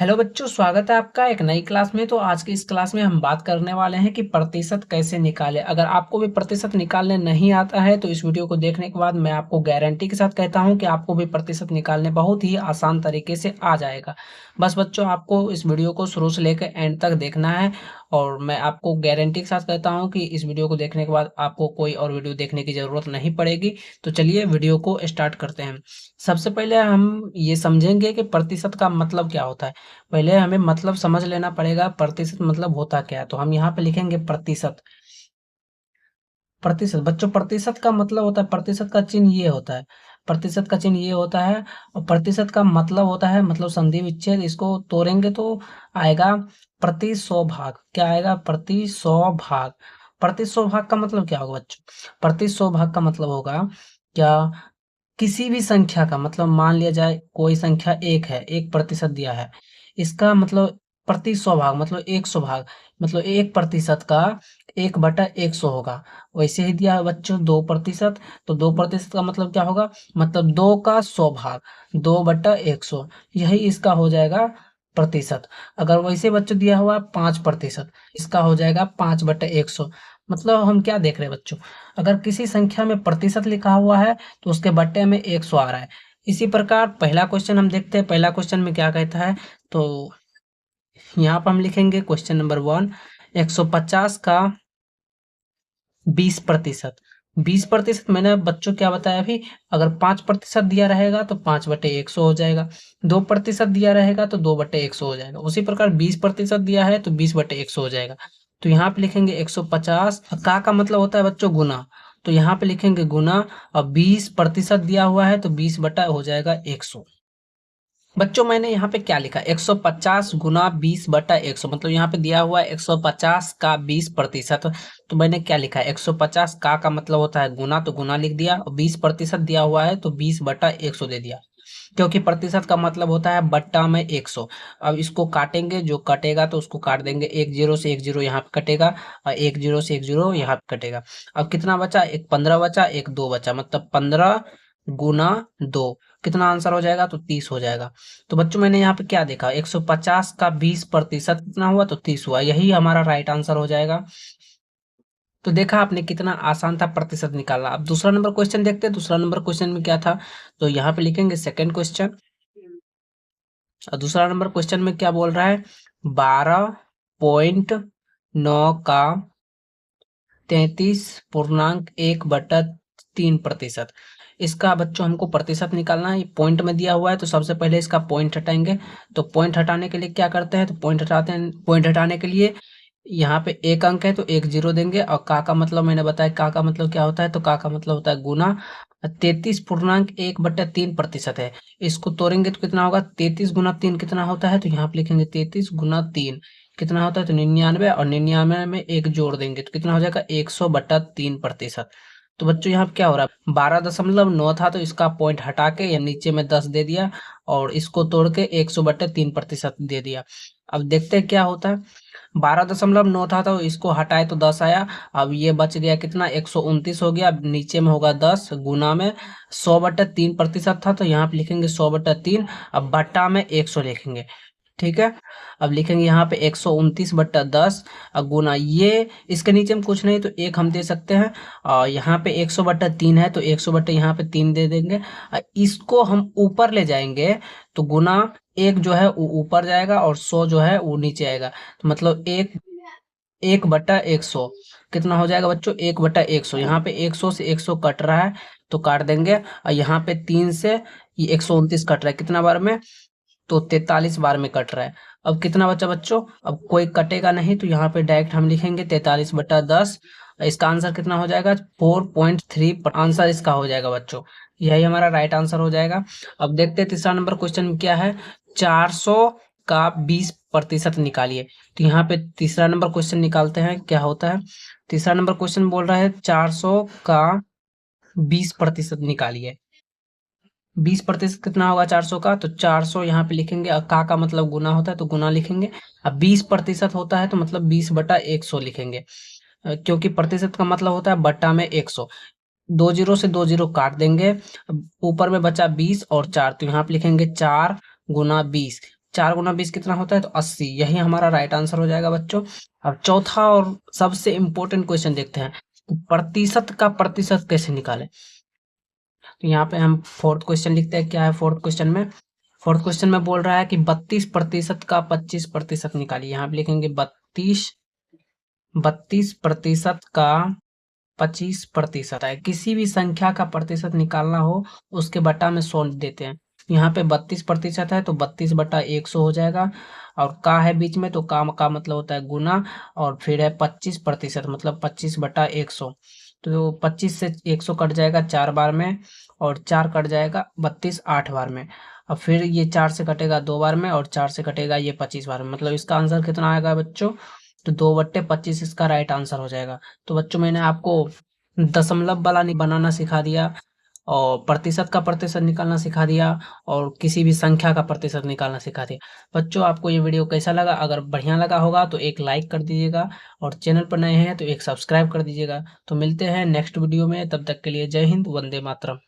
Hello बच्चों, स्वागत है आपका एक नई क्लास में। तो आज की इस क्लास में हम बात करने वाले हैं कि प्रतिशत कैसे निकालें। अगर आपको भी प्रतिशत निकालने नहीं आता है तो इस वीडियो को देखने के बाद मैं आपको गारंटी के साथ कहता हूं कि आपको भी प्रतिशत निकालने बहुत ही आसान तरीके से आ जाएगा। बस बच्चों, आपको इस वीडियो को शुरू से लेकर एंड तक देखना है और मैं आपको गारंटी के साथ कहता हूँ कि इस वीडियो को देखने के बाद आपको कोई और वीडियो देखने की जरूरत नहीं पड़ेगी। तो चलिए वीडियो को स्टार्ट करते हैं। सबसे पहले हम ये समझेंगे कि प्रतिशत का मतलब क्या होता है। पहले हमें मतलब समझ लेना पड़ेगा प्रतिशत मतलब होता क्या है। तो हम यहाँ पे लिखेंगे प्रतिशत। प्रतिशत बच्चों, प्रतिशत का मतलब होता है, प्रतिशत का चिन्ह ये होता है। प्रतिशत का चिन्ह ये होता है और प्रतिशत का मतलब होता है, मतलब संधि विच्छेद। इसको तोड़ेंगे तो आएगा प्रति 100 भाग। क्या आएगा? प्रति 100 भाग। प्रति 100 भाग का मतलब क्या होगा बच्चों? प्रति 100 भाग का मतलब होगा क्या, किसी भी संख्या का मतलब मान लिया जाए कोई संख्या एक है, 1% दिया है, इसका मतलब प्रति 100 भाग मतलब 100 भाग, मतलब 1% का 1/100 होगा। वैसे ही दिया है बच्चों 2%, तो 2% का मतलब क्या होगा? मतलब 2 का 100 भाग, 2/100, यही इसका हो जाएगा प्रतिशत। अगर वैसे बच्चों दिया हुआ 5%, इसका हो जाएगा 5/100। मतलब हम क्या देख रहे हैं बच्चों, अगर किसी संख्या में प्रतिशत लिखा हुआ है तो उसके बट्टे में 100 आ रहा है। इसी प्रकार पहला क्वेश्चन हम देखते हैं, पहला क्वेश्चन में क्या कहता है। तो यहाँ पर हम लिखेंगे क्वेश्चन नंबर 1, 150 का 20%। 20% मैंने बच्चों क्या बताया अभी, अगर 5% दिया रहेगा तो 5/100 हो जाएगा, 2% दिया रहेगा तो 2/100 हो जाएगा। उसी प्रकार 20% दिया है तो 20/100 हो जाएगा। तो यहाँ पे लिखेंगे 150, का मतलब होता है बच्चों गुना, तो यहाँ पे लिखेंगे गुना। और 20% दिया हुआ है तो 20 बटा हो जाएगा 100। बच्चों मैंने यहाँ पे क्या लिखा, 150 गुना 20/100, मतलब यहाँ पे दिया हुआ है 150 का 20%। तो मैंने क्या लिखा है, 150 का मतलब होता है गुना, तो गुना लिख दिया, और 20% दिया हुआ है तो 20/100 दे दिया। क्योंकि प्रतिशत का मतलब होता है बट्टा में 100। अब इसको काटेंगे, जो कटेगा तो उसको काट देंगे, एक जीरो से एक जीरो यहाँ पे कटेगा और एक जीरो से एक जीरो यहाँ पे कटेगा। अब कितना बचा, एक 15 बचा, एक 2 बचा, मतलब 15 गुना 2, कितना आंसर हो जाएगा? तो 30 हो जाएगा। तो बच्चों मैंने यहाँ पे क्या देखा, 150 का 20% कितना हुआ? तो 30 हुआ, यही हमारा राइट आंसर हो जाएगा। तो देखा आपने कितना आसान था प्रतिशत निकालना। अब दूसरा नंबर क्वेश्चन देखते हैं, दूसरा नंबर क्वेश्चन में क्या था। तो यहाँ पे लिखेंगे सेकंड क्वेश्चन, और दूसरा नंबर क्वेश्चन में क्या बोल रहा है, 12.9 का 33.1/3%। इसका बच्चों हमको प्रतिशत निकालना है। पॉइंट में दिया हुआ है तो सबसे पहले इसका पॉइंट हटाएंगे। तो पॉइंट हटाने के लिए क्या करते हैं, तो पॉइंट हटाते हैं, पॉइंट हटाने के लिए यहाँ पे एक अंक है तो एक जीरो देंगे। और का मतलब मैंने बताया, का मतलब क्या होता है, तो का मतलब होता है गुना। 33.1/3% है, इसको तोड़ेंगे तो कितना होगा, 33 गुना 3 कितना होता है, तो यहाँ पे लिखेंगे 33 गुना 3 कितना होता है, तो 99, और 99 में एक जोड़ देंगे तो कितना हो जाएगा, 100/3%। तो बच्चों यहाँ पे क्या हो रहा है, 12.9 था तो इसका पॉइंट हटा के या नीचे में 10 दे दिया, और इसको तोड़ के 100/3% दे दिया। अब देखते हैं क्या होता है। 12.9 था तो इसको हटाए तो 10 आया। अब ये बच गया कितना, 129 हो गया। अब नीचे में होगा 10 गुना में 100/3% था, तो यहाँ पे लिखेंगे 100/3। अब बट्टा में 100 लिखेंगे, ठीक है। अब लिखेंगे यहाँ पे 129/10 गुना ये, इसके नीचे में कुछ नहीं तो एक हम दे सकते हैं, और यहाँ पे 100/3 है तो 100 यहाँ पे 3 दे देंगे। इसको हम ऊपर ले जाएंगे तो गुना एक जो है वो ऊपर जाएगा और 100 जो है वो नीचे आएगा। तो मतलब 1/100 कितना हो जाएगा बच्चों, 1/100। यहाँ पे 100 से 100 कट रहा है तो काट देंगे, और यहाँ पे 3 से ये 129 कट रहा है कितना बार में, तो 43 बार में कट रहा है। अब कितना बचा बच्चों, अब कोई कटेगा नहीं तो यहाँ पे डायरेक्ट हम लिखेंगे 43/10। इसका आंसर कितना हो जाएगा, 4.3 आंसर इसका हो जाएगा बच्चों। यही हमारा राइट आंसर हो जाएगा। अब देखते हैं तीसरा नंबर क्वेश्चन में क्या है, 400 का 20% निकालिए। तो यहाँ पे तीसरा नंबर क्वेश्चन निकालते हैं क्या होता है। तीसरा नंबर क्वेश्चन बोल रहा है 400 का 20% निकालिए। 20% कितना होगा 400 का, तो 400 यहाँ पे लिखेंगे, और का मतलब गुना होता है तो गुना लिखेंगे। अब 20% होता है तो मतलब 20/100 लिखेंगे। क्योंकि प्रतिशत का मतलब होता है बट्टा में 100। दो जीरो से दो जीरो काट देंगे। अब ऊपर में बचा 20 और 4, तो यहाँ पे लिखेंगे 4 गुना 20। 4 गुना 20 कितना होता है? तो 80। यही हमारा राइट आंसर हो जाएगा बच्चों। अब चौथा और सबसे इम्पोर्टेंट क्वेश्चन देखते हैं, प्रतिशत का प्रतिशत कैसे निकालें। तो यहाँ पे हम फोर्थ क्वेश्चन लिखते हैं। क्या है फोर्थ क्वेश्चन में? फोर्थ क्वेश्चन में बोल रहा है कि 32% का 25% निकालिए। यहाँ पे लिखेंगे 32% का 25% है। किसी भी संख्या का प्रतिशत निकालना हो उसके बटा में 100 देते हैं। यहाँ पे 32% है तो 32/100 हो जाएगा, और का है बीच में तो का मतलब होता है गुना, और फिर है 25% मतलब 25/100। तो 25 से 100 कट जाएगा 4 बार में, और 4 कट जाएगा 32 8 बार में। अब फिर ये 4 से कटेगा 2 बार में, और 4 से कटेगा ये 25 बार में। मतलब इसका आंसर कितना आएगा बच्चों? तो 2/25 इसका राइट आंसर हो जाएगा। तो बच्चों मैंने आपको दशमलव वाला बनाना सिखा दिया, और प्रतिशत का प्रतिशत निकालना सिखा दिया, और किसी भी संख्या का प्रतिशत निकालना सिखा दिया। बच्चों आपको ये वीडियो कैसा लगा? अगर बढ़िया लगा होगा तो एक लाइक कर दीजिएगा, और चैनल पर नए हैं तो एक सब्सक्राइब कर दीजिएगा। तो मिलते हैं नेक्स्ट वीडियो में, तब तक के लिए जय हिंद, वंदे मातरम।